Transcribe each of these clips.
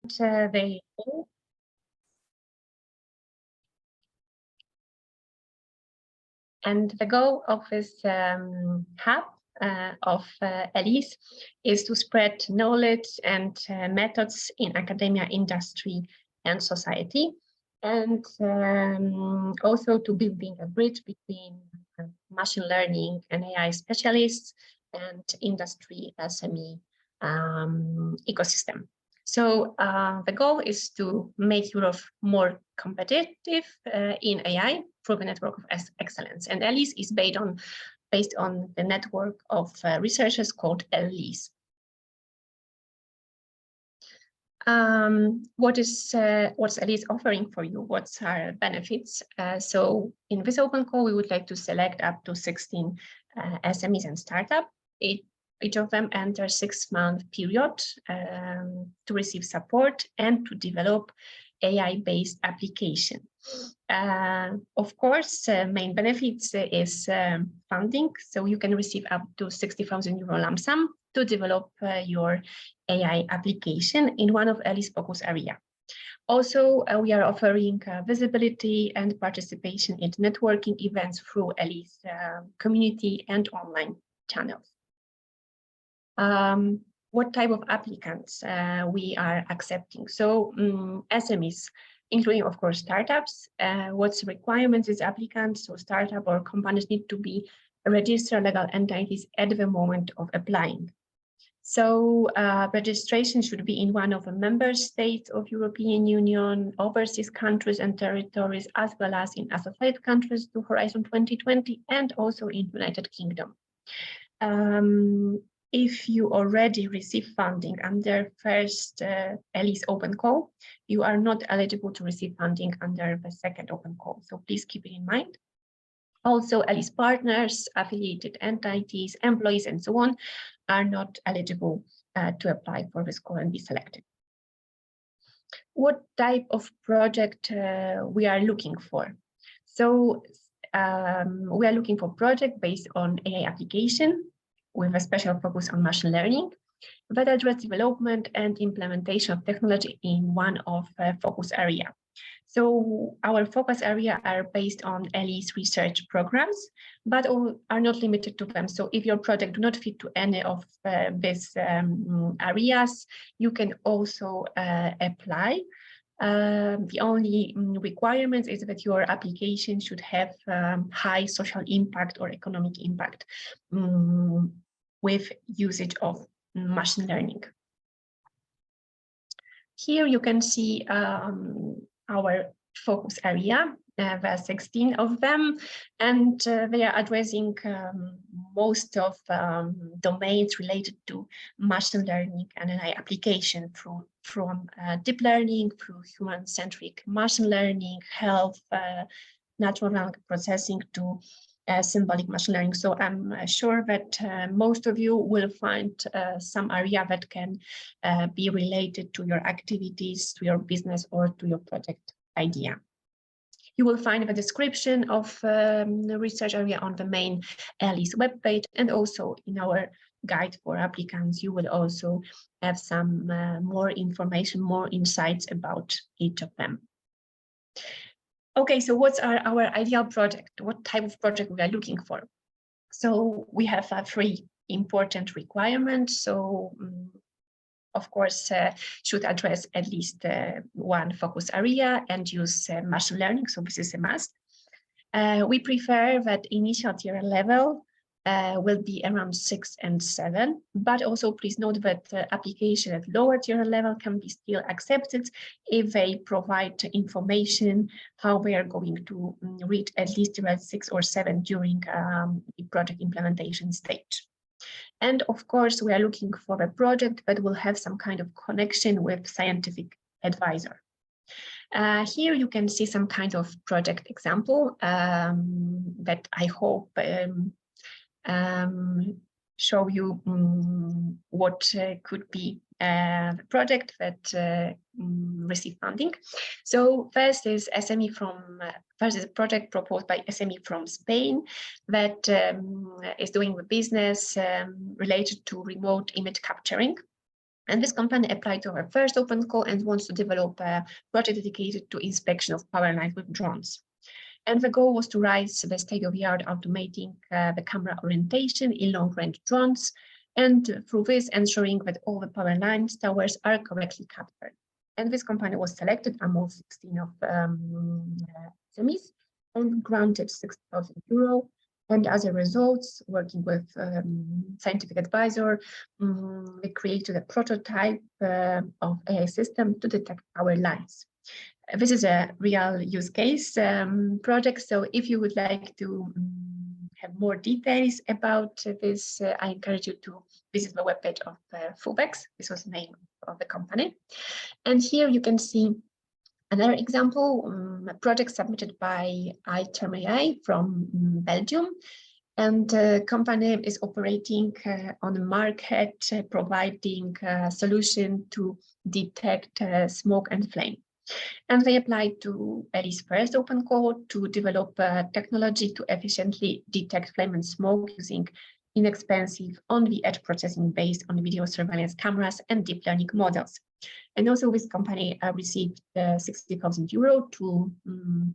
They and the goal of this hub of ELISE is to spread knowledge and methods in academia, industry, and society, and also to building a bridge between machine learning and AI specialists and industry SME ecosystem. So the goal is to make Europe more competitive in AI through the network of excellence. And ELISE is based on the network of researchers called ELISE. What's ELISE offering for you? What's our benefits? So in this open call, we would like to select up to 16 SMEs and startups. Each of them enter 6-month period to receive support and to develop AI-based application. Of course, main benefits is funding. So you can receive up to 60,000 euro lump sum to develop your AI application in one of ELISE focus area. Also, we are offering visibility and participation in networking events through ELISE community and online channels. What type of applicants we are accepting? So SMEs, including, of course, startups. What's requirements is applicants, so startup or companies need to be registered legal entities at the moment of applying. So registration should be in one of the member states of European Union, overseas countries and territories, as well as in associated countries to Horizon 2020 and also in United Kingdom. If you already receive funding under first ELISE open call, you are not eligible to receive funding under the second open call. So please keep it in mind. Also, ELISE partners, affiliated entities, employees, and so on are not eligible to apply for this call and be selected. What type of project we are looking for? So we are looking for project based on AI application, with a special focus on machine learning that address development and implementation of technology in one of focus area. So our focus area are based on ELISE research programs, but are not limited to them. So if your project do not fit to any of these areas, you can also apply. The only requirement is that your application should have high social impact or economic impact with usage of machine learning. Here you can see our focus area. There are 16 of them, and they are addressing most of domains related to machine learning and AI application from deep learning through human-centric machine learning, health, natural language processing to symbolic machine learning. So I'm sure that most of you will find some area that can be related to your activities, to your business, or to your project idea. You will find the description of the research area on the main ELISE webpage, and also in our guide for applicants, you will also have some more information, more insights about each of them. Okay, so what's our ideal project? What type of project we are looking for? So we have 3 important requirements. So of course, should address at least one focus area and use machine learning. So this is a must. We prefer that initial tier level will be around 6 and 7, but also please note that application at lower tier level can be still accepted if they provide information how we are going to reach at least tier 6 or 7 during the project implementation stage. And of course, we are looking for a project that will have some kind of connection with scientific advisor. Here you can see some kind of project example that I hope show you what could be the project that receive funding. So first is SME from first is a project proposed by SME from Spain that is doing the business related to remote image capturing. And this company applied to our first open call and wants to develop a project dedicated to inspection of power lines with drones. And the goal was to rise the state-of-the-art automating the camera orientation in long-range drones, and through this ensuring that all the power lines towers are correctly captured. And this company was selected among 16 of SMEs and granted €60,000. And as a result, working with scientific advisor, we created a prototype of AI system to detect power lines. This is a real use case project. So if you would like to have more details about this, I encourage you to visit the webpage of Fubex. This was the name of the company. And here you can see another example, a project submitted by iTermAI from Belgium. And the company is operating on the market, providing a solution to detect smoke and flame. And they applied to ELISE first open call to develop technology to efficiently detect flame and smoke using inexpensive on-the-edge processing based on video surveillance cameras and deep learning models. And also this company received €60,000 to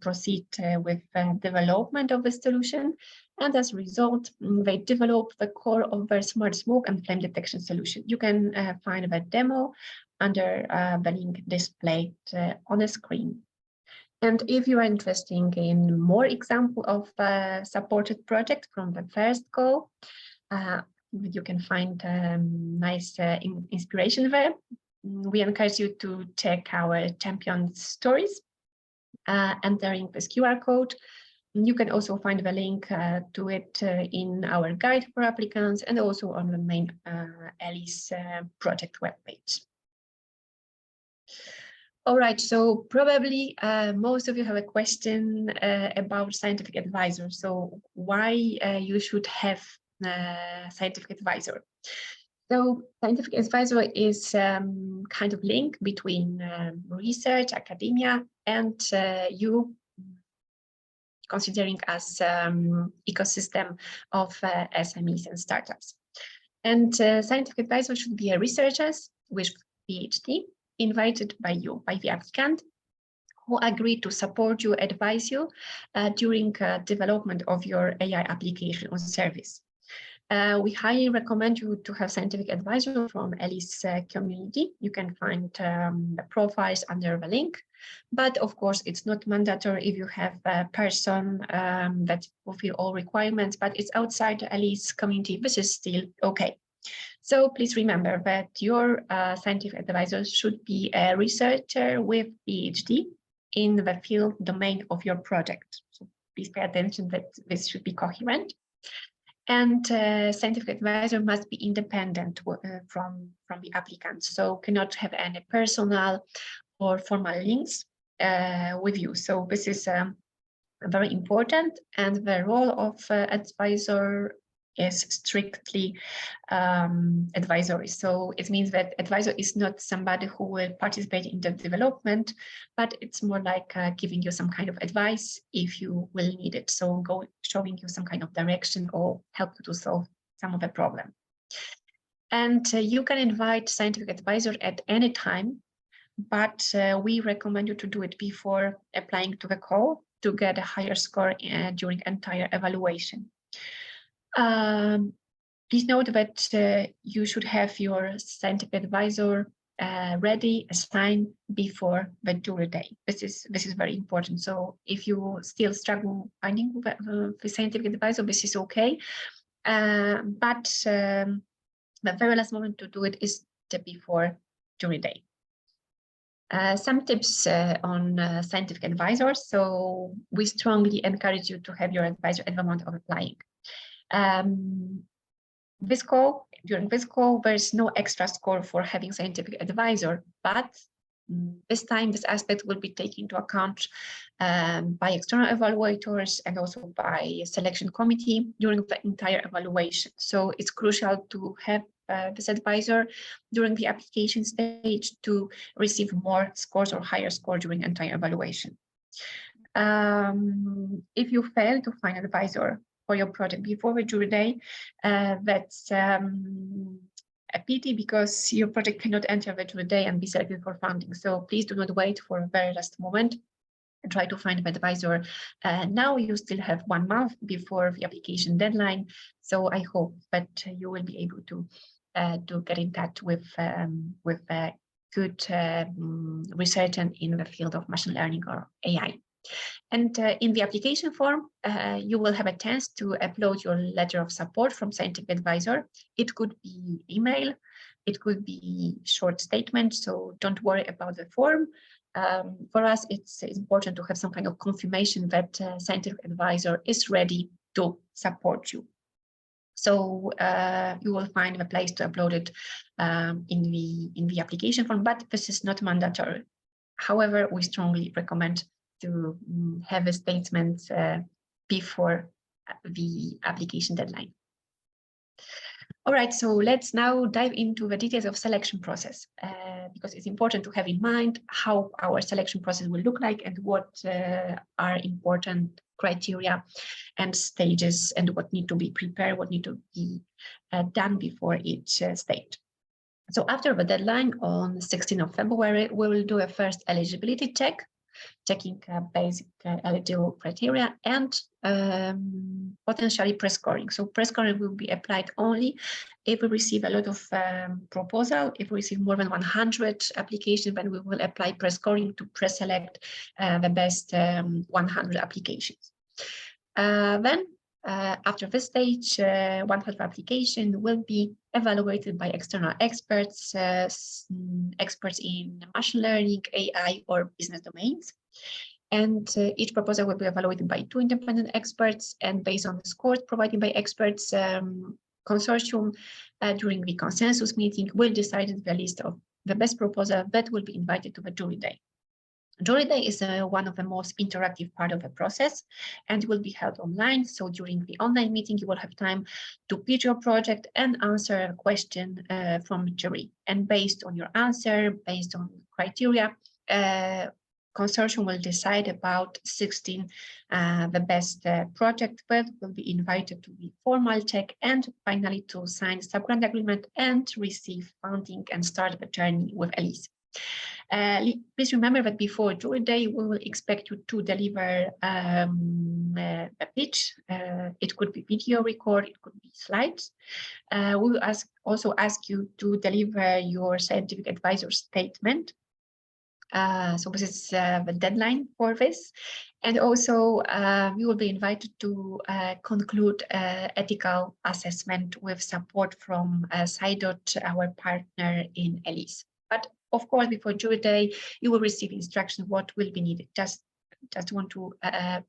proceed with development of the solution. And as a result, they developed the core of their smart smoke and flame detection solution. You can find the demo under the link displayed on the screen. And if you are interested in more example of supported project from the first call, you can find nice inspiration there. We encourage you to check our champion stories, entering this QR code. You can also find the link to it in our guide for applicants and also on the main ELISE project webpage. All right, so probably most of you have a question about scientific advisor. So why you should have a scientific advisor? So scientific advisor is kind of link between research, academia, and you considering as ecosystem of SMEs and startups. And scientific advisor should be a researchers with PhD invited by you, by the applicant, who agree to support you, advise you during development of your AI application or service. We highly recommend you to have scientific advisor from ELISE community. You can find the profiles under the link, but of course it's not mandatory if you have a person that fulfill all requirements, but it's outside the ELISE community, this is still okay. So please remember that your scientific advisor should be a researcher with PhD in the field domain of your project. So please pay attention that this should be coherent. And scientific advisor must be independent from the applicant, so cannot have any personal or formal links with you. So this is very important, and the role of advisor is strictly advisory. So it means that advisor is not somebody who will participate in the development, but it's more like giving you some kind of advice if you will need it. So showing you some kind of direction or help you to solve some of the problem. And you can invite scientific advisor at any time, but we recommend you to do it before applying to the call to get a higher score during entire evaluation. Please note that you should have your scientific advisor ready, assigned before the due date. This is very important. So if you still struggle finding the scientific advisor, this is okay. But the very last moment to do it is the before due date. Some tips on scientific advisors. So we strongly encourage you to have your advisor at the moment of applying. During this call, there's no extra score for having scientific advisor, but this time this aspect will be taken into account by external evaluators and also by selection committee during the entire evaluation. So it's crucial to have this advisor during the application stage to receive more scores or higher score during entire evaluation. If you fail to find an advisor for your project before the due date, that's a pity because your project cannot enter the due date and be selected for funding. So please do not wait for a very last moment and try to find an advisor. Now you still have 1 month before the application deadline. So I hope that you will be able to get in touch with good researcher in the field of machine learning or AI. And in the application form, you will have a chance to upload your letter of support from scientific advisor. It could be email, it could be short statement, so don't worry about the form. For us, it's important to have some kind of confirmation that scientific advisor is ready to support you. So you will find a place to upload it in the application form, but this is not mandatory. However, we strongly recommend to have a statement before the application deadline. All right, so let's now dive into the details of selection process, because it's important to have in mind how our selection process will look like and what are important criteria and stages and what need to be prepared, what need to be done before each stage. So after the deadline on 16th of February, we will do a first eligibility check, checking basic eligible criteria and potentially pre-scoring. So pre-scoring will be applied only if we receive a lot of proposal. If we receive more than 100 applications, then we will apply pre-scoring to pre-select the best 100 applications. Then after this stage, 100 application will be evaluated by external experts, experts in machine learning, AI, or business domains. And each proposal will be evaluated by 2 independent experts, and based on the scores provided by experts, consortium during the consensus meeting will decide the list of the best proposal that will be invited to the jury day. Jury day is one of the most interactive part of the process and will be held online. So during the online meeting, you will have time to pitch your project and answer a question from the jury. And based on your answer, based on criteria, consortium will decide about 16 the best project that will be invited to the formal check and finally to sign sub-grant agreement and receive funding and start the journey with ELISE. Please remember that before jury day, we will expect you to deliver a pitch. It could be video record, it could be slides. We will also ask you to deliver your scientific advisor statement. So this is the deadline for this. And also you will be invited to conclude ethical assessment with support from SciDot, our partner in ELISE. But of course, before jury day, you will receive instructions what will be needed. Just want to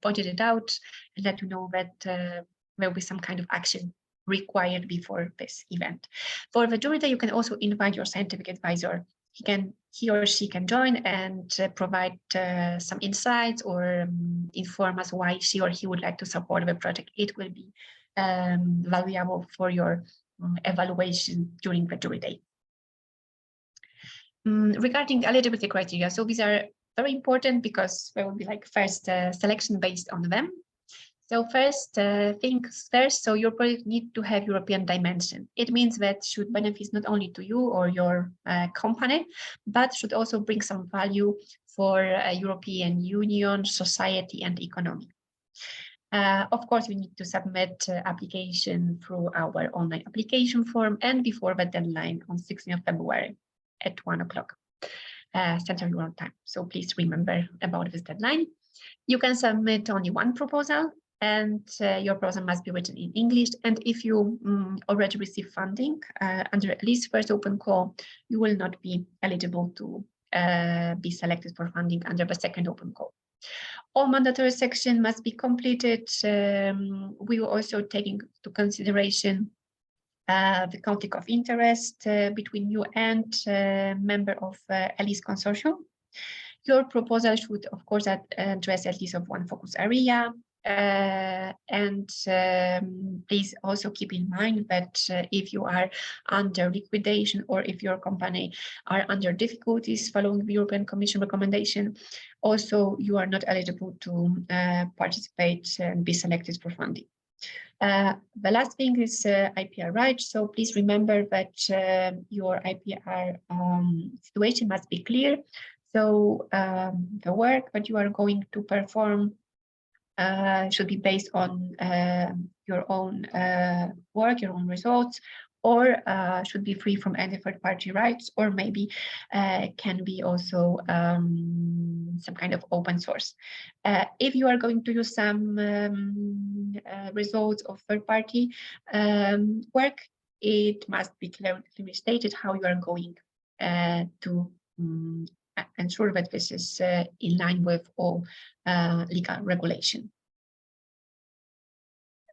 point it out and let you know that there will be some kind of action required before this event. For the jury day, you can also invite your scientific advisor. He or she can join and provide some insights or inform us why she or he would like to support the project. It will be valuable for your evaluation during the jury day. Regarding eligibility criteria, so these are very important because there will be like first selection based on them. So first things first, so your project needs to have European dimension. It means that should benefit not only to you or your company, but should also bring some value for European Union, society, and economy. Of course, we need to submit application through our online application form and before the deadline on 16th of February at 1 o'clock Central European Time. So please remember about this deadline. You can submit only one proposal and your proposal must be written in English. And if you already receive funding under ELISE first open call, you will not be eligible to be selected for funding under the second open call. All mandatory sections must be completed. We will also take into consideration the conflict of interest between you and member of ELISE consortium. Your proposal should, of course, address at least of one focus area. And please also keep in mind that if you are under liquidation or if your company are under difficulties following the European Commission recommendation, also you are not eligible to participate and be selected for funding. The last thing is IPR rights. So please remember that your IPR situation must be clear. So the work that you are going to perform should be based on your own work, your own results, or should be free from any third-party rights, or maybe can be also some kind of open source. If you are going to use some results of third-party work, it must be clearly stated how you are going to ensure that this is in line with all legal regulation.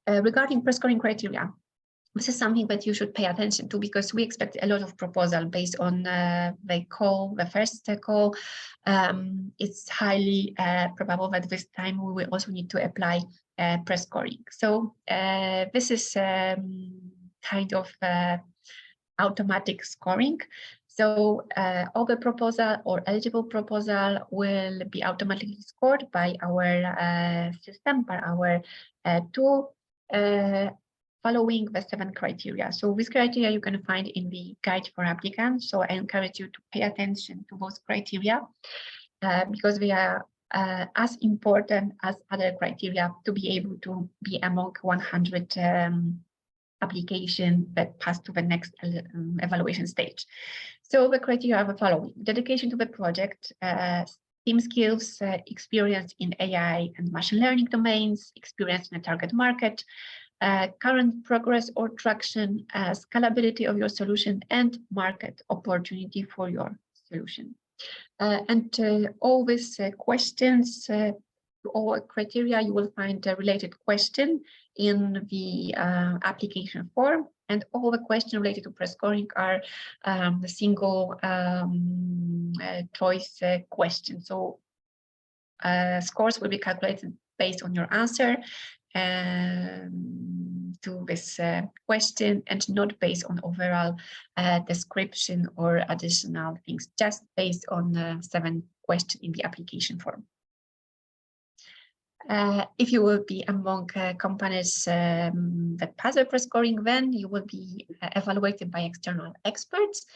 Regarding prescoring criteria, this is something that you should pay attention to, because we expect a lot of proposal based on the first call. It's highly probable that this time we will also need to apply prescoring. So this is kind of automatic scoring. So all the proposal or eligible proposal will be automatically scored by our system, by our tool, following the 7 criteria. So this criteria you can find in the guide for applicants. So I encourage you to pay attention to those criteria because they are as important as other criteria to be able to be among 100 application that pass to the next evaluation stage. So the criteria are the following: dedication to the project, team skills, experience in AI and machine learning domains, experience in a target market, current progress or traction, scalability of your solution, and market opportunity for your solution. And all these questions, all criteria, you will find a related question in the application form, and all the questions related to prescoring are the single choice question. So scores will be calculated based on your answer to this question, and not based on overall description or additional things, just based on the 7 questions in the application form. If you will be among companies that pass the prescoring, then you will be evaluated by external experts.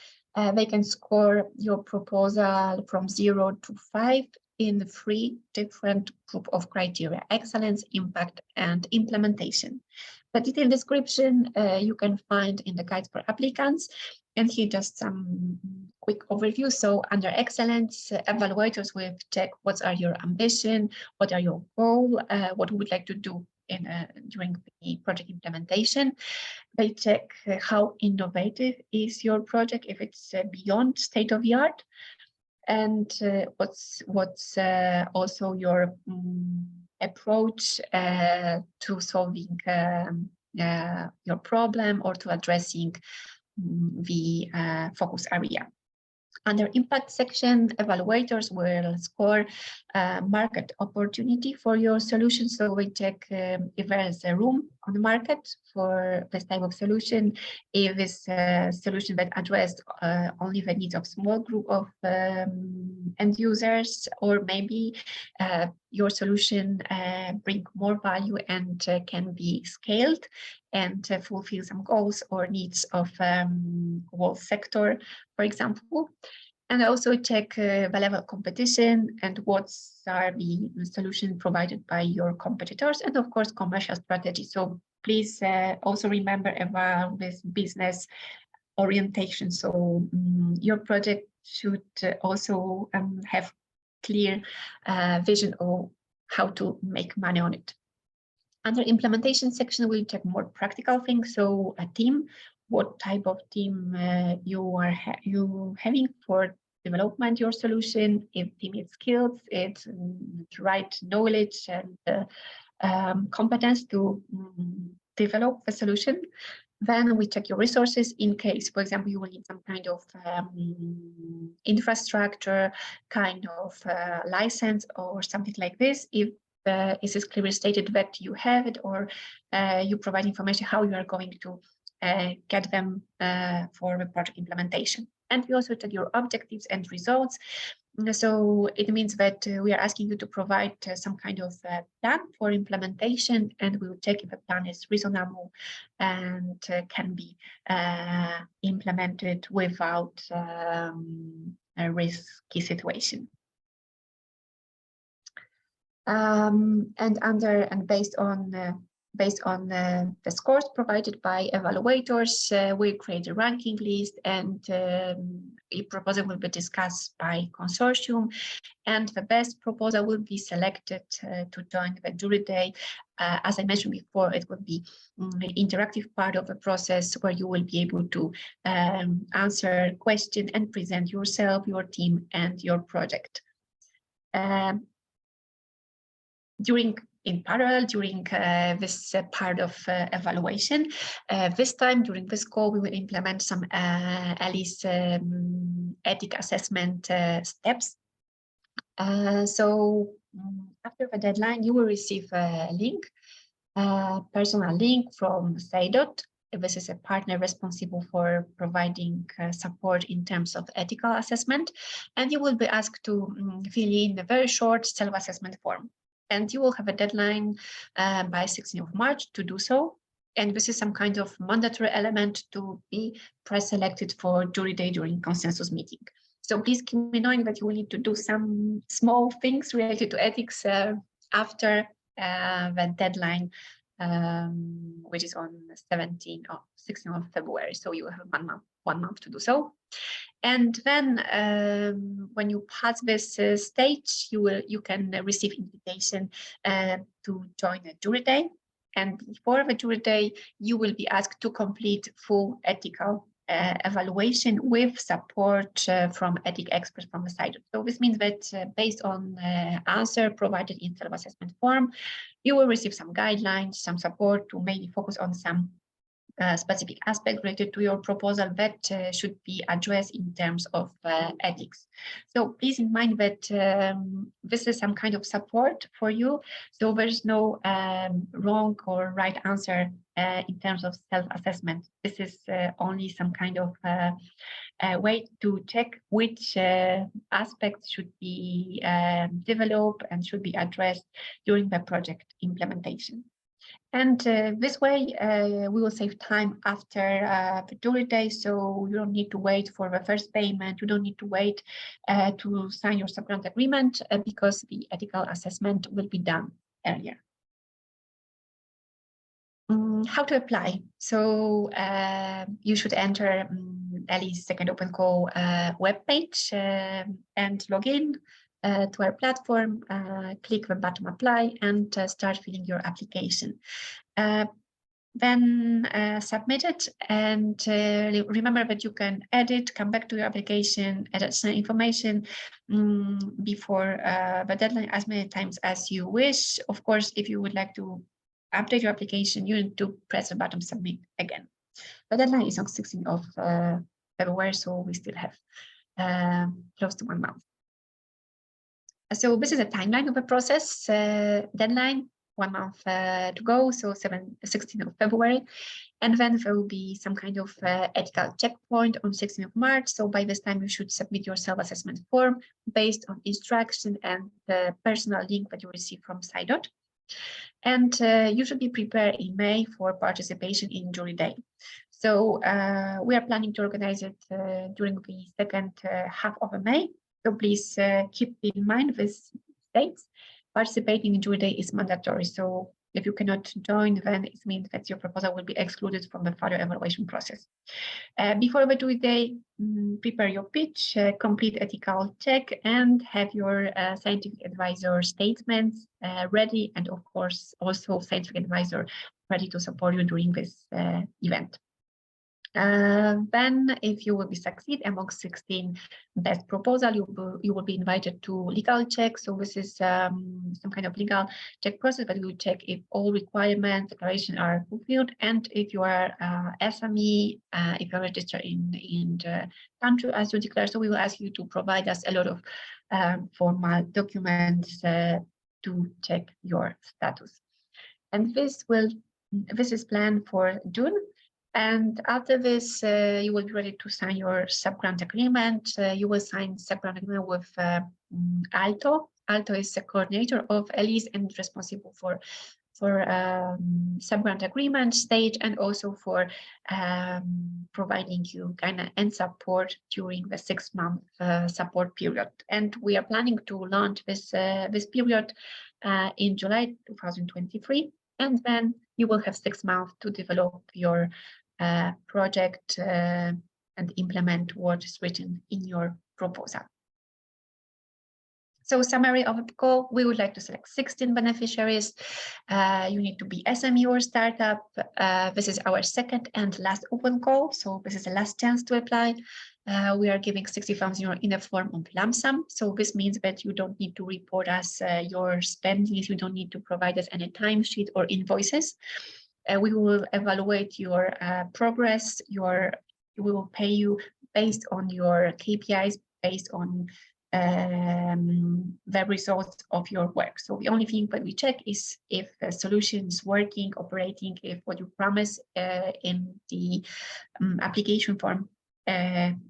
They can score your proposal from 0 to 5 in 3 different group of criteria: excellence, impact, and implementation. The detailed description you can find in the guides for applicants. And here just some quick overview. So under excellence, evaluators will check what are your ambition, what are your goals, what you would like to do during the project implementation. They check how innovative is your project, if it's beyond state of the art, and what's also your approach to solving your problem or to addressing the focus area. Under impact section, evaluators will score market opportunity for your solution. So we check if there is a room on the market for this type of solution, if this solution that addressed only the needs of small group of end users, or maybe your solution bring more value and can be scaled and fulfill some goals or needs of whole sector, for example. And also check the level of competition and what are the solutions provided by your competitors, and of course commercial strategy. So please also remember about this business orientation. So your project should also have clear vision of how to make money on it. Under implementation section, we'll check more practical things. So a team, what type of team you are having for development your solution, if team is skilled, it's right knowledge and competence to develop the solution. Then we check your resources in case, for example, you will need some kind of infrastructure, kind of license or something like this. If it is clearly stated that you have it, or you provide information how you are going to get them for the project implementation. And we also check your objectives and results. So it means that we are asking you to provide some kind of plan for implementation, and we will check if the plan is reasonable and can be implemented without a risky situation. And based on the scores provided by evaluators, we create a ranking list, and a proposal will be discussed by consortium, and the best proposal will be selected to join the jury day. As I mentioned before, it will be an interactive part of the process where you will be able to answer questions and present yourself, your team, and your project. In parallel, during this part of evaluation, this time during this call, we will implement some ELISE ethic assessment steps. So after the deadline, you will receive a link, a personal link from SAIDOT. This is a partner responsible for providing support in terms of ethical assessment, and you will be asked to fill in a very short self-assessment form. And you will have a deadline by 16th of March to do so. And this is some kind of mandatory element to be pre-selected for jury day during consensus meeting. So please keep in mind that you will need to do some small things related to ethics after the deadline, which is on 16th of February. So you have 1 month to do so. And then when you pass this stage, you can receive invitation to join a jury day. And before the jury day, you will be asked to complete full ethical evaluation with support from ethic experts from the side. So this means that based on answer provided in self-assessment form, you will receive some guidelines, some support to maybe focus on some specific aspect related to your proposal that should be addressed in terms of ethics. So please in mind that this is some kind of support for you. So there's no wrong or right answer in terms of self-assessment. This is only some kind of way to check which aspects should be developed and should be addressed during the project implementation. And this way, we will save time after the jury day, so you don't need to wait for the first payment. You don't need to wait to sign your subgrant agreement because the ethical assessment will be done earlier. How to apply? So you should enter ELISE Second Open Call webpage and log in to our platform, click the button apply, and start filling your application. Then submit it, and remember that you can edit, come back to your application, edit some information before the deadline as many times as you wish. Of course, if you would like to update your application, you need to press the button submit again. The deadline is on 16th of February, so we still have close to 1 month. So this is a timeline of the process. Deadline, 1 month to go, so 16th of February. And then there will be some kind of ethical checkpoint on 16th of March. So by this time, you should submit your self-assessment form based on instruction and the personal link that you receive from SAIDOT. And you should be prepared in May for participation in jury day. So we are planning to organize it during the second half of May. So please keep in mind these dates. Participating in jury day is mandatory. So if you cannot join, then it means that your proposal will be excluded from the further evaluation process. Before the jury day, prepare your pitch, complete ethical check, and have your scientific advisor statements ready, and of course also scientific advisor ready to support you during this event. Then, if you will be succeed among 16 best proposal, you will be invited to legal check. So this is some kind of legal check process, but we will check if all requirements, declarations are fulfilled, and if you are SME, if you are registered in the country as you declare. So we will ask you to provide us a lot of formal documents to check your status. And this is planned for June. And after this, you will be ready to sign your sub-grant agreement. You will sign sub-grant agreement with Alto. Alto is the coordinator of ELISE and responsible for sub-grant agreement stage and also for providing you guidance and support during the 6-month support period. And we are planning to launch this period in July 2023, and then you will have 6 months to develop your project and implement what is written in your proposal. So summary of the call, we would like to select 16 beneficiaries. You need to be SME or startup. This is our second and last open call. So this is the last chance to apply. We are giving 60,000 euro in the form of lump sum. So this means that you don't need to report us your spendings. You don't need to provide us any timesheet or invoices. We will evaluate your progress. We will pay you based on your KPIs, based on the results of your work. So the only thing that we check is if the solution is working, operating, if what you promise in the application form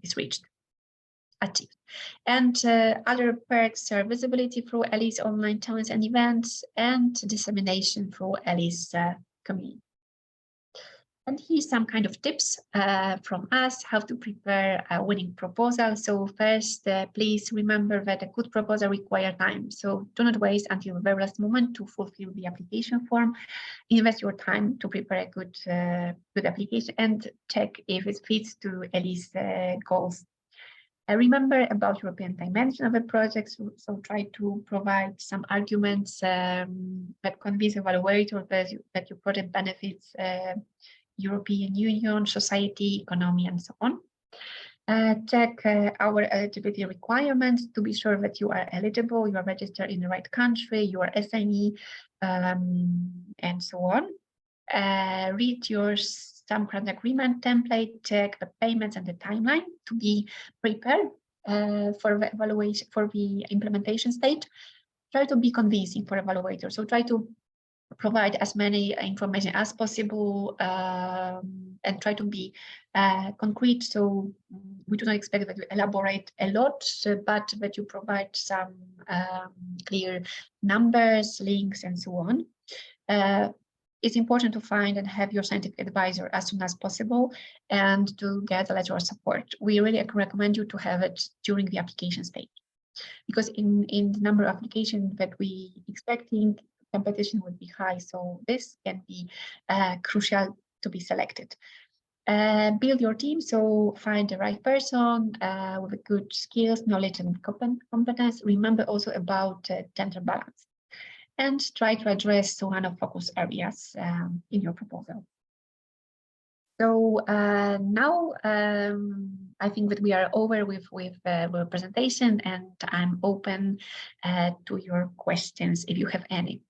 is achieved. And other perks are visibility through ELISE online channels and events, and dissemination through ELISE community. And here's some kind of tips from us, how to prepare a winning proposal. So first, please remember that a good proposal requires time. So do not wait until the very last moment to fulfill the application form. Invest your time to prepare a good application and check if it fits to ELISE goals. Remember about European dimension of a project, so try to provide some arguments that convince evaluator that your project benefits European Union, society, economy, and so on. Check our eligibility requirements to be sure that you are eligible, you are registered in the right country, you are SME, and so on. Read your sub-grant agreement template, check the payments and the timeline to be prepared for the evaluation, for the implementation stage. Try to be convincing for evaluators. So try to provide as many information as possible and try to be concrete. So we do not expect that you elaborate a lot, but that you provide some clear numbers, links, and so on. It's important to find and have your scientific advisor as soon as possible and to get a letter of support. We really recommend you to have it during the application stage, because in the number of applications that we expecting, competition would be high. So this can be crucial to be selected. Build your team, so find the right person with good skills, knowledge, and competence. Remember also about gender balance. And try to address one of focus areas in your proposal. So now I think that we are over with the presentation, and I'm open to your questions if you have any.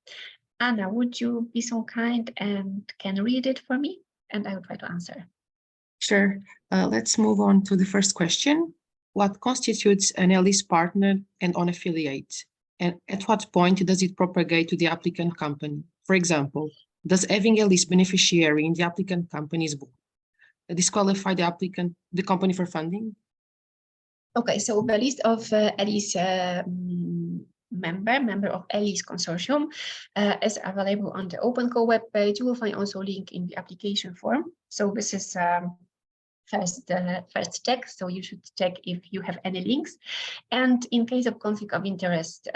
Anna, would you be so kind and can read it for me, and I will try to answer. Sure. Let's move on to the first question. What constitutes an ELISE partner and unaffiliate? And at what point does it propagate to the applicant company? For example, does having ELISE beneficiary in the applicant company's book disqualify the company for funding? Okay, so the list of ELISE member of ELISE consortium is available on the OpenCo webpage. You will find also a link in the application form. So this is first check, so you should check if you have any links. And in case of conflict of interest,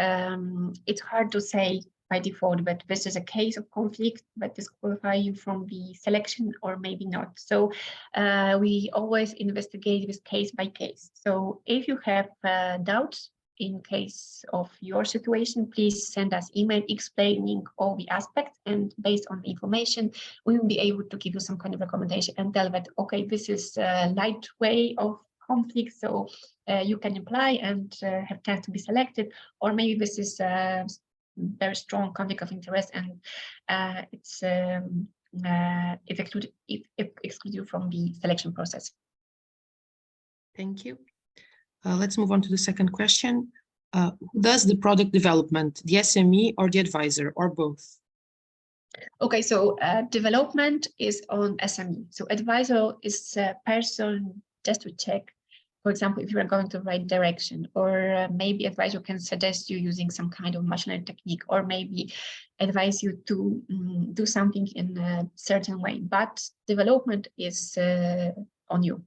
it's hard to say by default that this is a case of conflict that disqualify you from the selection, or maybe not. So we always investigate this case by case. So if you have doubts in case of your situation, please send us email explaining all the aspects, and based on the information, we will be able to give you some kind of recommendation and tell that, okay, this is a light way of conflict, so you can apply and have chance to be selected, or maybe this is a very strong conflict of interest and it excludes you from the selection process. Thank you. Let's move on to the second question. Who does the product development, the SME or the advisor, or both? Okay, so development is on SME. So advisor is a person just to check, for example, if you are going to right direction, or maybe advisor can suggest you using some kind of machine learning technique, or maybe advise you to do something in a certain way. But development is on you,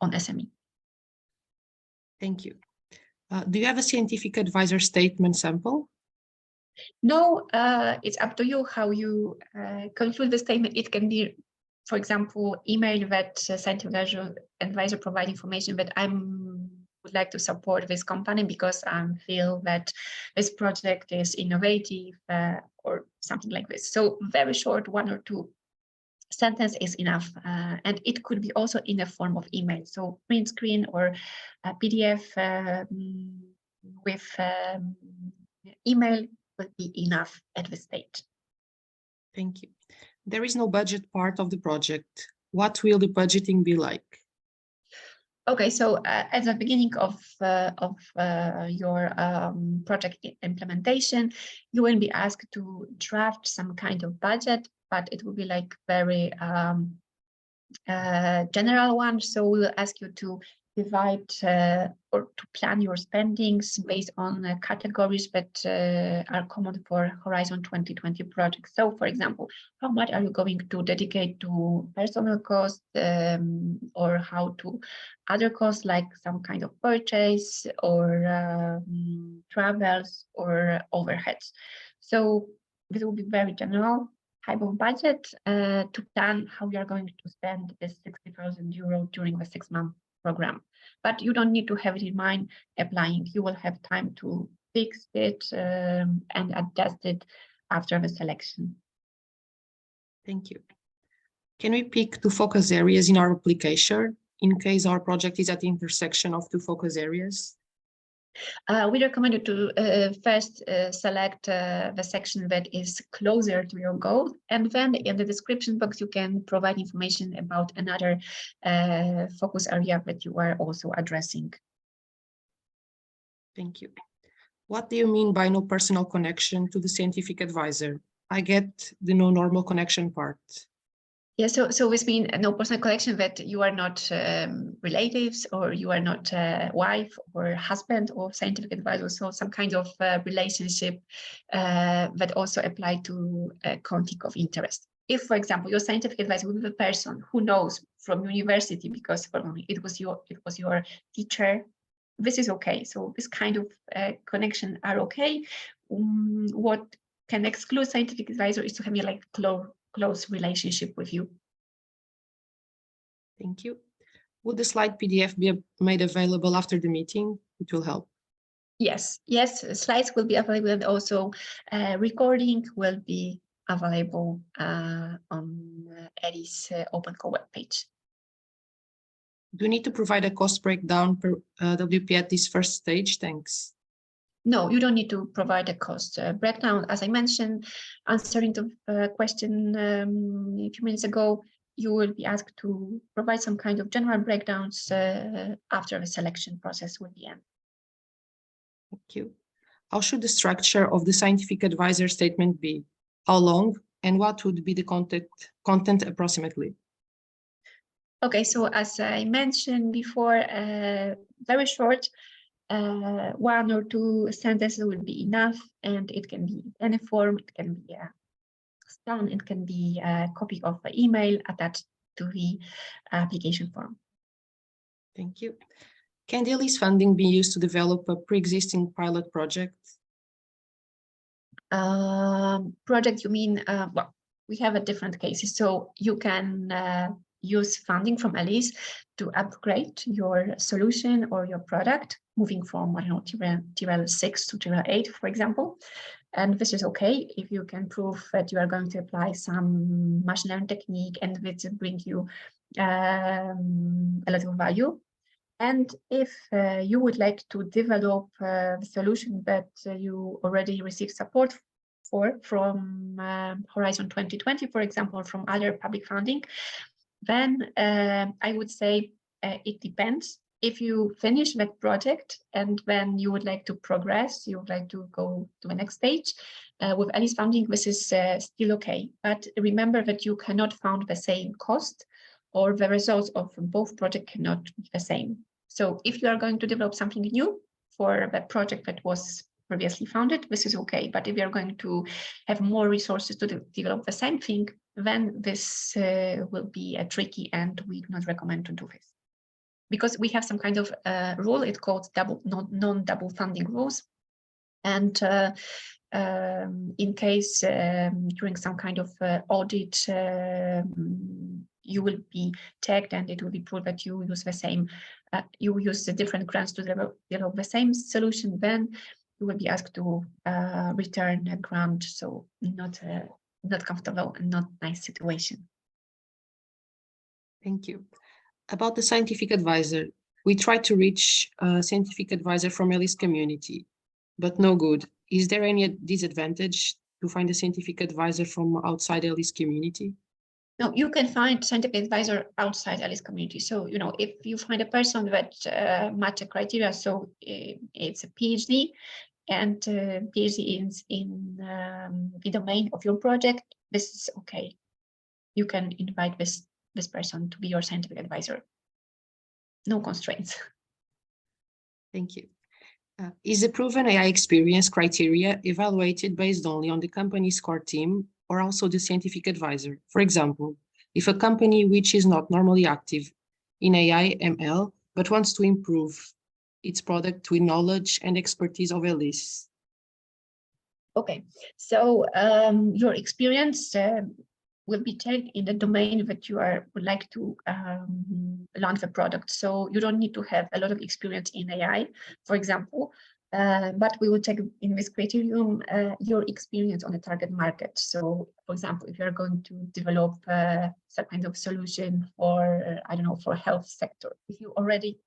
on SME. Thank you. Do you have a scientific advisor statement sample? No, it's up to you how you conclude the statement. It can be, for example, email that scientific advisor provide information that I would like to support this company because I feel that this project is innovative or something like this. So very short, 1 or 2 sentence is enough, and it could be also in the form of email. So print screen or a PDF with email will be enough at this stage. Thank you. There is no budget part of the project. What will the budgeting be like? Okay, so at the beginning of your project implementation, you will be asked to draft some kind of budget, but it will be like very general one. So we'll ask you to divide or to plan your spendings based on categories that are common for Horizon 2020 projects. So, for example, how much are you going to dedicate to personal costs or how to other costs like some kind of purchase or travels or overheads. So this will be very general type of budget to plan how you are going to spend this 60,000 euro during the 6-month program. But you don't need to have it in mind applying. You will have time to fix it and adjust it after the selection. Thank you. Can we pick 2 focus areas in our application in case our project is at the intersection of 2 focus areas? We recommend you to first select the section that is closer to your goal, and then in the description box you can provide information about another focus area that you are also addressing. Thank you. What do you mean by no personal connection to the scientific advisor? I get the no normal connection part. Yeah, so this means no personal connection, that you are not relatives or you are not wife or husband or scientific advisor. So some kind of relationship that also apply to a conflict of interest. If, for example, your scientific advisor will be a person who knows from university because it was your teacher, this is okay. So this kind of connection are okay. What can exclude scientific advisor is to have like close relationship with you. Thank you. Would the slide PDF be made available after the meeting? It will help. Yes, slides will be available, and also recording will be available on ELISE Open Call webpage. Do you need to provide a cost breakdown per WP at this first stage? Thanks. No, you don't need to provide a cost breakdown. As I mentioned, answering the question a few minutes ago, you will be asked to provide some kind of general breakdowns after the selection process will be end. Thank you. How should the structure of the scientific advisor statement be? How long and what would be the content approximately? Okay, so as I mentioned before, very short, 1 or 2 sentences will be enough, and it can be any form. It can be a scan, it can be a copy of the email attached to the application form. Thank you. Can the ELISE funding be used to develop a pre-existing pilot project? Project, you mean, well, we have a different cases. So you can use funding from ELISE to upgrade your solution or your product, moving from, I don't know, TRL 6 to TRL 8, for example. And this is okay if you can prove that you are going to apply some machine learning technique and which bring you a lot of value. And if you would like to develop the solution that you already received support for from Horizon 2020, for example, from other public funding, then I would say it depends. if you finish that project and then you would like to progress, you would like to go to the next stage, with ELISE funding, this is still okay. But remember that you cannot fund the same cost, or the results of both projects cannot be the same. So if you are going to develop something new for the project that was previously funded, this is okay. But if you're going to have more resources to develop the same thing, then this will be tricky, and we do not recommend to do this. Because we have some kind of rule, it's called non-double funding rules. And in case during some kind of audit, you will be tagged and it will be proved that you use the same, you use the different grants to develop the same solution, then you will be asked to return a grant. So not comfortable and not nice situation. Thank you. About the scientific advisor, we tried to reach a scientific advisor from ELISE community, but no good. Is there any disadvantage to find a scientific advisor from outside ELISE community? No, you can find scientific advisor outside ELISE community. So, you know, if you find a person that match the criteria, so it's a PhD, and PhD is in the domain of your project, this is okay. You can invite this person to be your scientific advisor. No constraints. Thank you. Is the proven AI experience criteria evaluated based only on the company's core team, or also the scientific advisor? For example, if a company which is not normally active in AI ML, but wants to improve its product with knowledge and expertise of ELISE. Okay, so your experience will be taken in the domain that you would like to launch the product. So you don't need to have a lot of experience in AI, for example, but we will take in this criterion your experience on the target market. So, for example, if you're going to develop some kind of solution for, I don't know, for health sector, if you already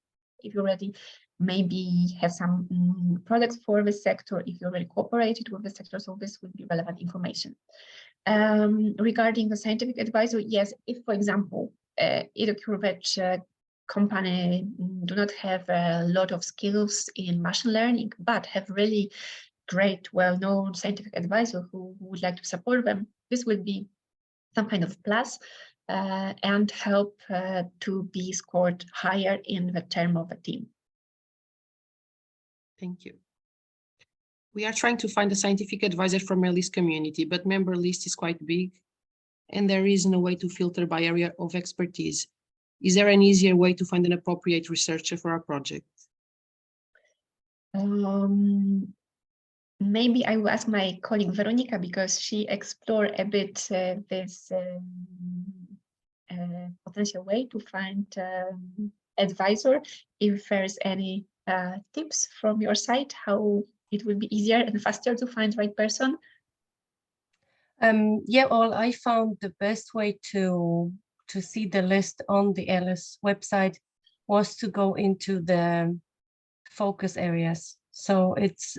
maybe have some products for the sector, if you already cooperated with the sector, so this would be relevant information. Regarding the scientific advisor, yes, if, for example, it occurs that company do not have a lot of skills in machine learning, but have really great, well-known scientific advisor who would like to support them, this will be some kind of plus and help to be scored higher in the term of a team. Thank you. We are trying to find a scientific advisor from ELISE community, but member list is quite big and there is no way to filter by area of expertise. Is there an easier way to find an appropriate researcher for our project? Maybe I will ask my colleague Veronica, because she explored a bit this potential way to find advisor. If there's any tips from your side, how it will be easier and faster to find the right person? Yeah, well, I found the best way to see the list on the ELISE website was to go into the focus areas. So it's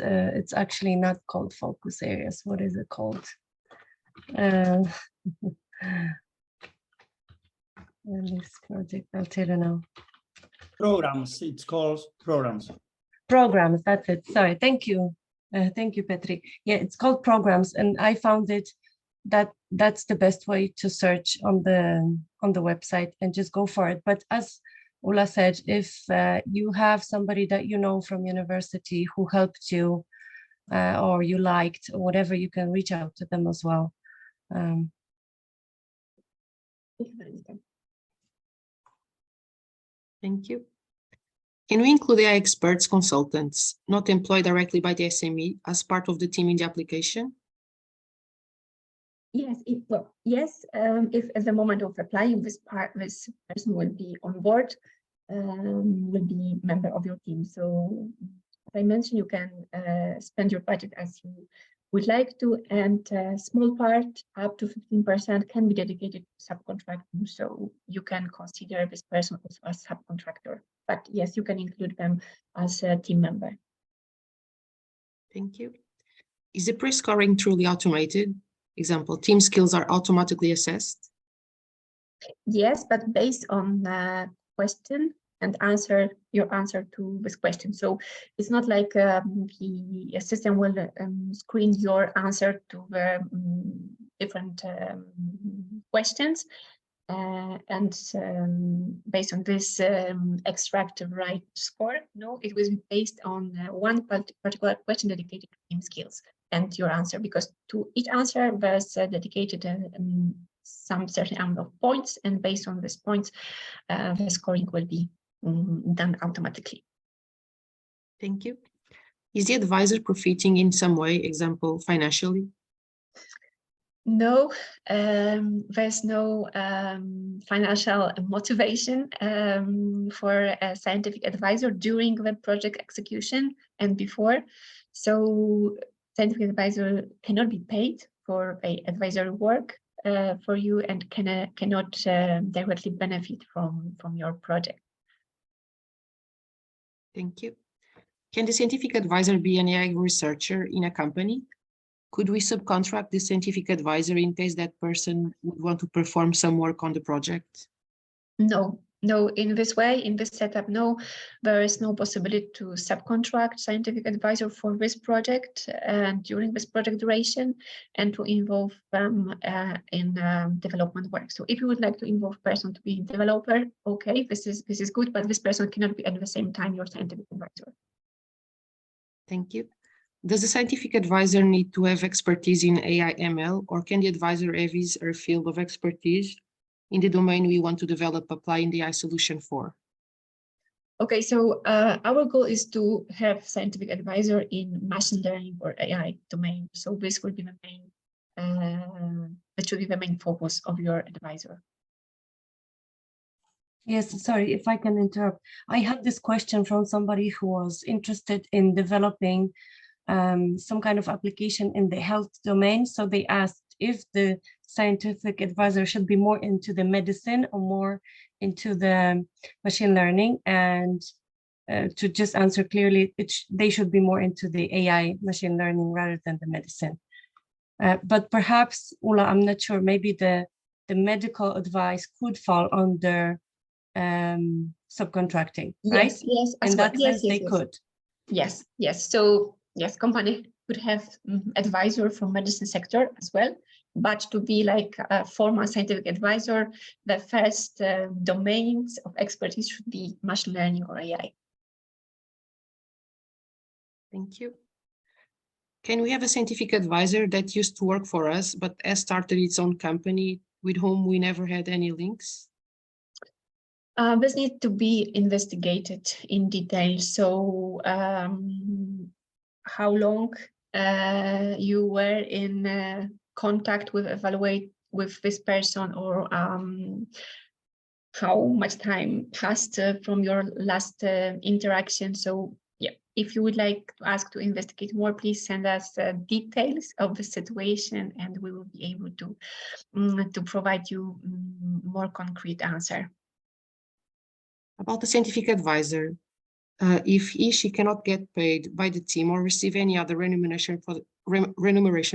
actually not called focus areas. What is it called? ELISE project, I'll tell you now. Programs, it's called programs. Programs, that's it. Sorry, thank you. Thank you, Petri. Yeah, it's called programs, and I found it that's the best way to search on the website and just go for it. But as Ula said, if you have somebody that you know from university who helped you or you liked or whatever, you can reach out to them as well. Thank you. Can we include AI experts, consultants, not employed directly by the SME as part of the team in the application? Yes, yes. If at the moment of applying, this person will be on board, will be member of your team. So, as I mentioned, you can spend your budget as you would like to, and a small part, up to 15%, can be dedicated to subcontracting. So you can consider this person also as subcontractor. But yes, you can include them as a team member. Thank you. Is the pre-scoring truly automated? Example, team skills are automatically assessed? Yes, but based on the question and your answer to this question. So it's not like the system will screen your answer to the different questions. And based on this extract the right score. No, it was based on one particular question dedicated to team skills and your answer, because to each answer was dedicated some certain amount of points, and based on these points, the scoring will be done automatically. Thank you. Is the advisor profiting in some way, example, financially? No, there's no financial motivation for a scientific advisor during the project execution and before. So scientific advisor cannot be paid for a advisory work for you, and cannot directly benefit from your project. Thank you. Can the scientific advisor be an AI researcher in a company? Could we subcontract the scientific advisor in case that person would want to perform some work on the project? No, in this way, in this setup, no, there is no possibility to subcontract scientific advisor for this project and during this project duration, and to involve them in development work. So if you would like to involve person to be developer, okay, this is good, but this person cannot be at the same time your scientific advisor. Thank you. Does the scientific advisor need to have expertise in AI ML, or can the advisor have his or her field of expertise in the domain we want to develop, applying the AI solution for? Okay, so our goal is to have scientific advisor in machine learning or AI domain. So this will be the main, that should be the main focus of your advisor. Yes, sorry if I can interrupt. I had this question from somebody who was interested in developing some kind of application in the health domain. So they asked if the scientific advisor should be more into the medicine or more into the machine learning. And to just answer clearly, they should be more into the AI machine learning rather than the medicine. But perhaps, Ula, I'm not sure, maybe the medical advice could fall under subcontracting, right? Yes, in that sense, they could. Yes. So yes, company could have advisor from medicine sector as well, but to be like a formal scientific advisor, the first domains of expertise should be machine learning or AI. Thank you. Can we have a scientific advisor that used to work for us, but has started its own company with whom we never had any links? This needs to be investigated in detail. So how long you were in contact with evaluate with this person, or how much time passed from your last interaction. So yeah, if you would like to ask to investigate more, please send us details of the situation, and we will be able to provide you more concrete answer. About the scientific advisor, if she cannot get paid by the team or receive any other remuneration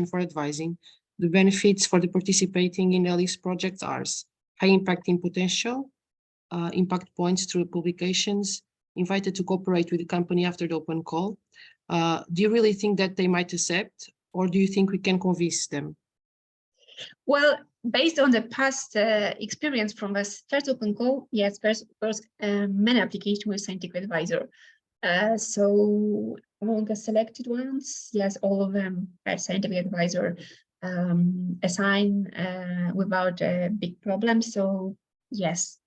for advising, the benefits for the participating in ELISE projects are high impact in potential, impact points through publications, invited to cooperate with the company after the open call. Do you really think that they might accept, or do you think we can convince them? Well, based on the past experience from this first open call, yes, there's many applications with scientific advisor. So among the selected ones, yes, all of them are scientific advisor assigned without a big problem. So yes,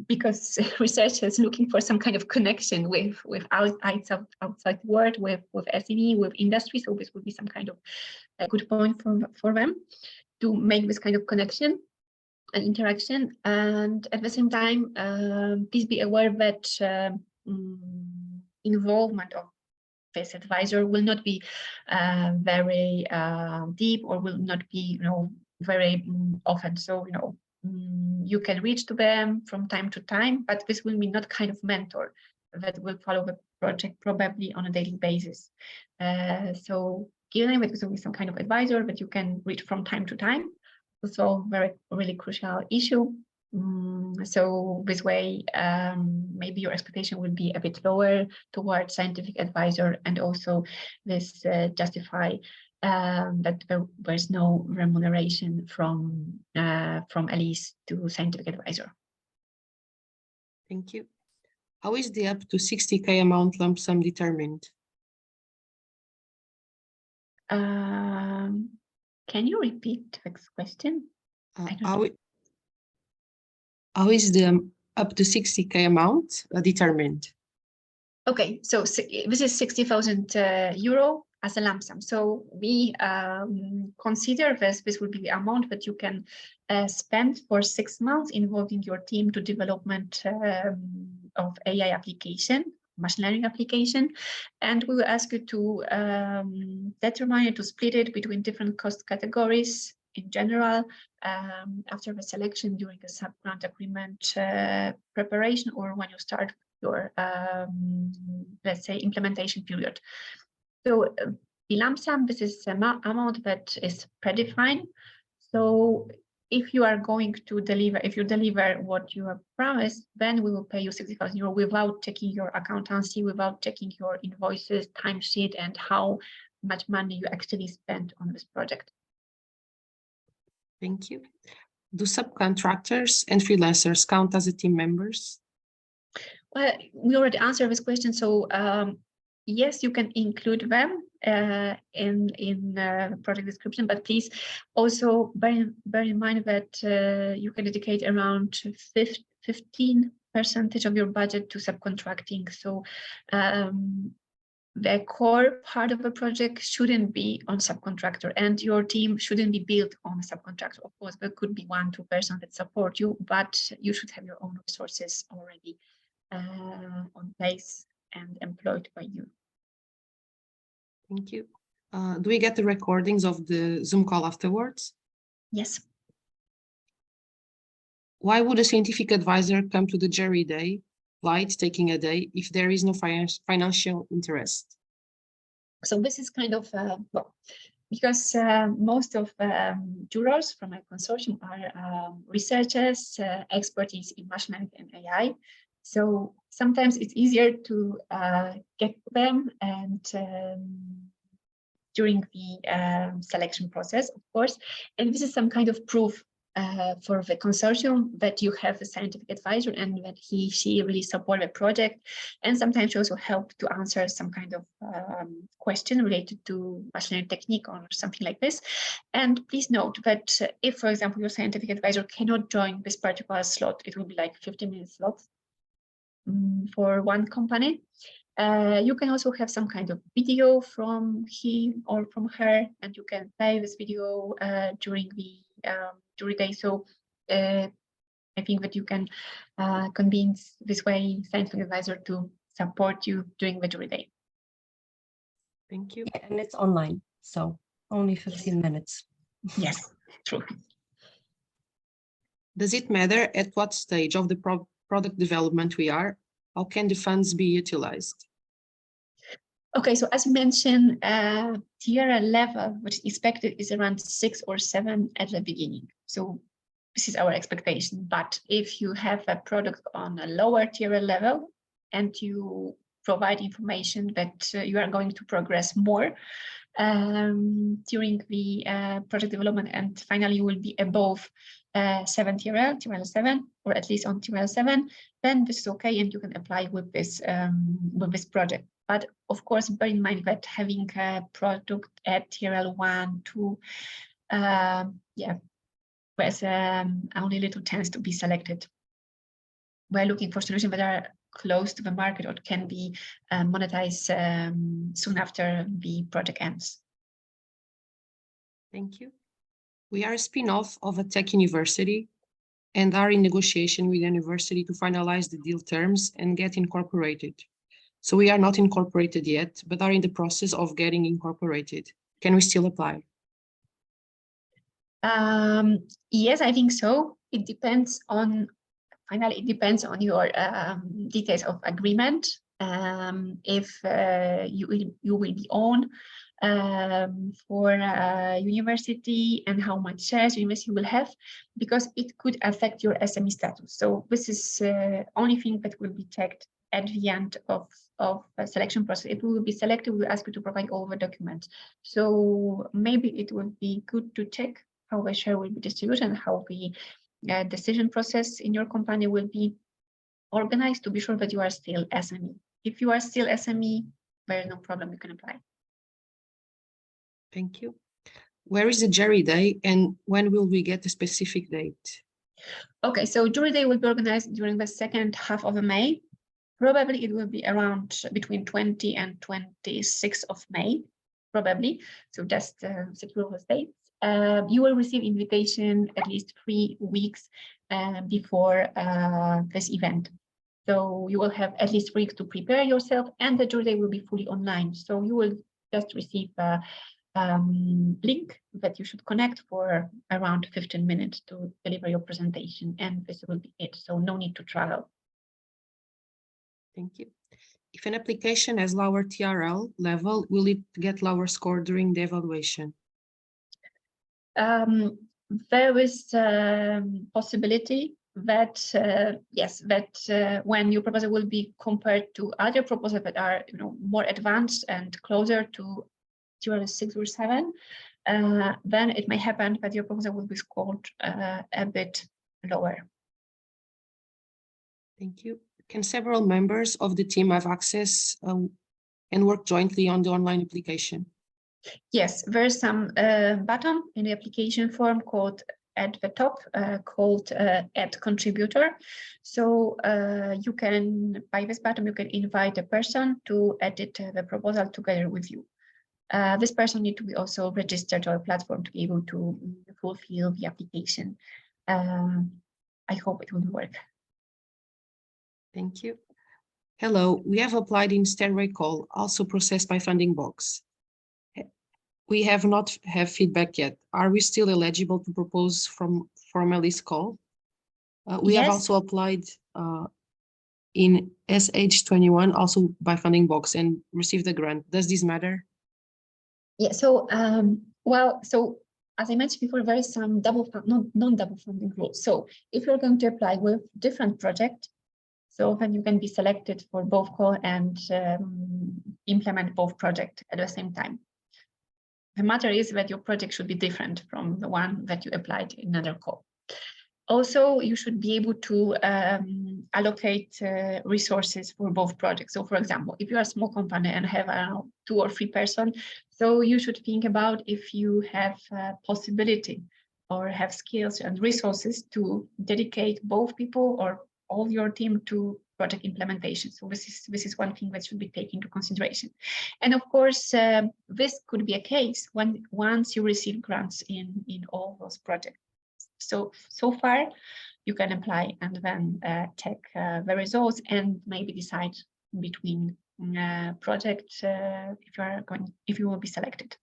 because researchers looking for some kind of connection with outside world, with SME, with industry. So this would be some kind of a good point for them to make this kind of connection and interaction. And at the same time, please be aware that involvement of this advisor will not be very deep, or will not be, very often. So, you can reach to them from time to time, but this will be not kind of mentor that will follow the project probably on a daily basis. So given that this will be some kind of advisor that you can reach from time to time to solve really crucial issue, So this way, maybe your expectation will be a bit lower towards scientific advisor, and also this justify that there's no remuneration from ELISE to scientific advisor. Thank you. How is the up to 60K amount lump sum determined? Can you repeat the question? How is the up to 60K amount determined? Okay, so this is 60,000 euro as a lump sum. So we consider this will be the amount that you can spend for 6 months involving your team to development of AI application, machine learning application. And we will ask you to determine to split it between different cost categories in general after the selection during a sub-grant agreement preparation, or when you start your, let's say, implementation period. So the lump sum, this is an amount that is predefined. So if you are going to deliver, if you deliver what you have promised, then we will pay you 60,000 euro without checking your accountancy, without checking your invoices, timesheet, and how much money you actually spent on this project. Thank you. Do subcontractors and freelancers count as team members? Well, we already answered this question. So yes, you can include them in the project description, but please also bear in mind that you can dedicate around 15% of your budget to subcontracting. So the core part of the project shouldn't be on subcontractor, and your team shouldn't be built on a subcontractor. Of course, there could be 1-2 persons that support you, but you should have your own resources already on place and employed by you. Thank you. Do we get the recordings of the Zoom call afterwards? Yes. Why would a scientific advisor come to the jury day, light taking a day, if there is no financial interest? So this is kind of, well, because most of jurors from my consortium are researchers, expertise in machine learning and AI. So sometimes it's easier to get them and during the selection process, of course. And this is some kind of proof for the consortium that you have a scientific advisor and that she really support the project. And sometimes she also help to answer some kind of question related to machine learning technique or something like this. And please note that if, for example, your scientific advisor cannot join this particular slot, it will be like 15-minute slot for one company. You can also have some kind of video from him or from her, and you can play this video during the jury day. So I think that you can convince this way scientific advisor to support you during the jury day. Thank you. And it's online, so only 15 minutes. Yes, true. Does it matter at what stage of the product development we are? How can the funds be utilized? Okay, so as mentioned, TRL level, which is expected, is around 6 or 7 at the beginning. So this is our expectation. But if you have a product on a lower TRL level and you provide information that you are going to progress more during the project development, and finally you will be above 7 TRL 7, or at least on TRL 7, then this is okay, and you can apply with this project. But of course, bear in mind that having a product at TRL 1, 2, there's only little chance to be selected. We're looking for solutions that are close to the market or can be monetized soon after the project ends. Thank you. We are a spin-off of a tech university and are in negotiation with the university to finalize the deal terms and get incorporated. So we are not incorporated yet, but are in the process of getting incorporated. Can we still apply? Yes, I think so. It depends on, finally, it depends on your details of agreement. If you will be on for university and how much shares university will have, because it could affect your SME status. So this is only thing that will be checked at the end of a selection process. If we will be selected, we will ask you to provide all the documents. So maybe it would be good to check how the share will be distributed and how the decision process in your company will be organized, to be sure that you are still SME. If you are still SME, there is no problem, you can apply. Thank you. Where is the jury day and when will we get a specific date? Okay, so jury day will be organized during the second half of May. Probably it will be around between 20 and 26th of May, probably. So just secure those dates. You will receive invitation at least 3 weeks before this event. So you will have at least 3 weeks to prepare yourself, and the jury day will be fully online. So you will just receive a link that you should connect for around 15 minutes to deliver your presentation, and this will be it. So no need to travel. Thank you. If an application has lower TRL level, will it get lower score during the evaluation? There is possibility that yes, that when your proposal will be compared to other proposals that are more advanced and closer to TRL 6 or 7, then it may happen that your proposal will be scored a bit lower. Thank you. Can several members of the team have access and work jointly on the online application? Yes, there's some button in the application form called at the top called Add Contributor. So you can, by this button, you can invite a person to edit the proposal together with you. This person needs to be also registered to our platform to be able to fulfill the application. I hope it will work. Thank you. Hello, we have applied in Stairway Call, also processed by Funding Box. We have not have feedback yet. Are we still eligible to propose from ELISE Call? We have also applied in SH21, also by Funding Box, and received a grant. Does this matter? Yeah, so, well, so as I mentioned before, there is some non-double funding rules. So if you're going to apply with different project, so then you can be selected for both call and implement both projects at the same time. The matter is that your project should be different from the one that you applied in another call. Also, you should be able to allocate resources for both projects. So for example, if you are a small company and have 2 or 3 persons, so you should think about if you have possibility or have skills and resources to dedicate both people or all your team to project implementation. So this is one thing that should be taken into consideration. And of course, this could be a case when once you receive grants in all those projects. So far, you can apply and then check the results and maybe decide between projects if you will be selected.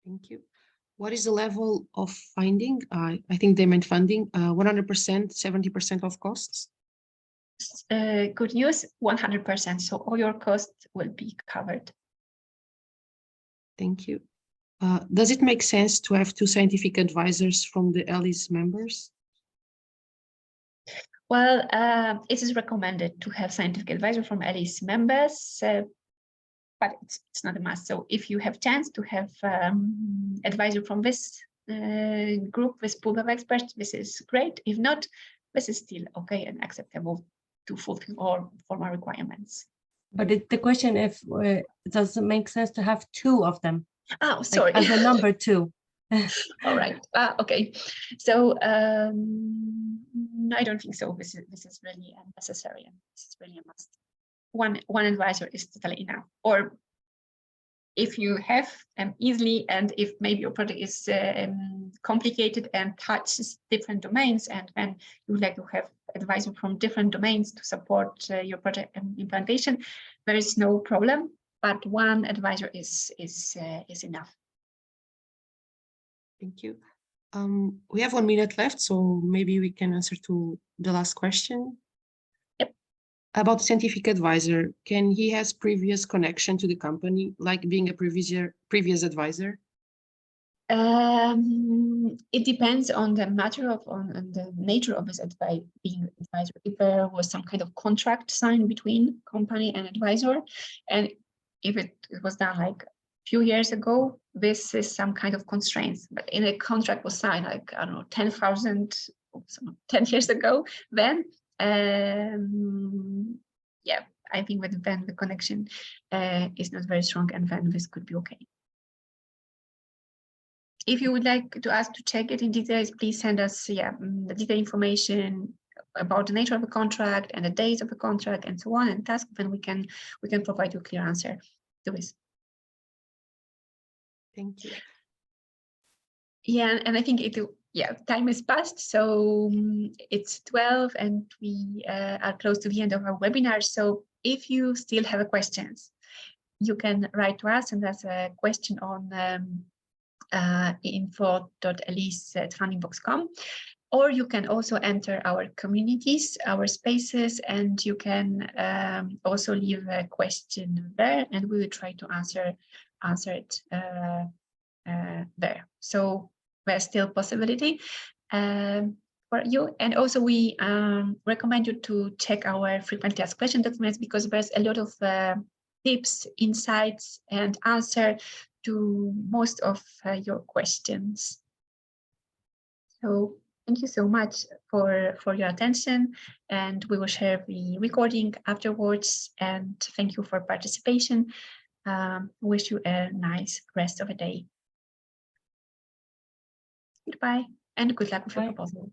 Thank you. What is the level of funding? I think they meant funding, 100%, 70% of costs? Good news, 100%. So all your costs will be covered. Thank you. Does it make sense to have 2 scientific advisors from the ELISE members? Well, it is recommended to have scientific advisor from ELISE members, but it's not a must. So if you have chance to have advisor from this group, this pool of experts, this is great. If not, this is still okay and acceptable to fulfill all formal requirements. But the question if does it make sense to have 2 of them? Oh, sorry. Like as a number 2. All right. Okay. So I don't think so. This is really necessary, and this is really a must. One advisor is totally enough. Or if you have easily, and if maybe your project is complicated and touches different domains, and then you would like to have advisor from different domains to support your project implementation, there is no problem. But one advisor is enough. Thank you. We have 1 minute left, so maybe we can answer to the last question. Yep. About the scientific advisor, can he has previous connection to the company, like being a previous advisor? It depends on the matter of on the nature of his being advisor. If there was some kind of contract signed between company and advisor, and if it was done like a few years ago, this is some kind of constraints. But in a contract was signed like, I don't know, 10 years ago, then yeah, I think that then the connection is not very strong, and then this could be okay. If you would like to ask to check it in details, please send us the detailed information about the nature of the contract and the dates of the contract and so on, and task, then we can provide you a clear answer to this. Thank you. Yeah, and I think time is past, so it's 12 and we are close to the end of our webinar. So if you still have questions, you can write to us, and there's a question on info.elise@fundingbox.com, or you can also enter our communities, our spaces, and you can also leave a question there, and we will try to answer it there. So there's still possibility for you. And also we recommend you to check our frequently asked question documents, because there's a lot of tips, insights, and answer to most of your questions. So thank you so much for your attention, and we will share the recording afterwards. And thank you for participation. Wish you a nice rest of the day. Goodbye, and good luck with your proposal.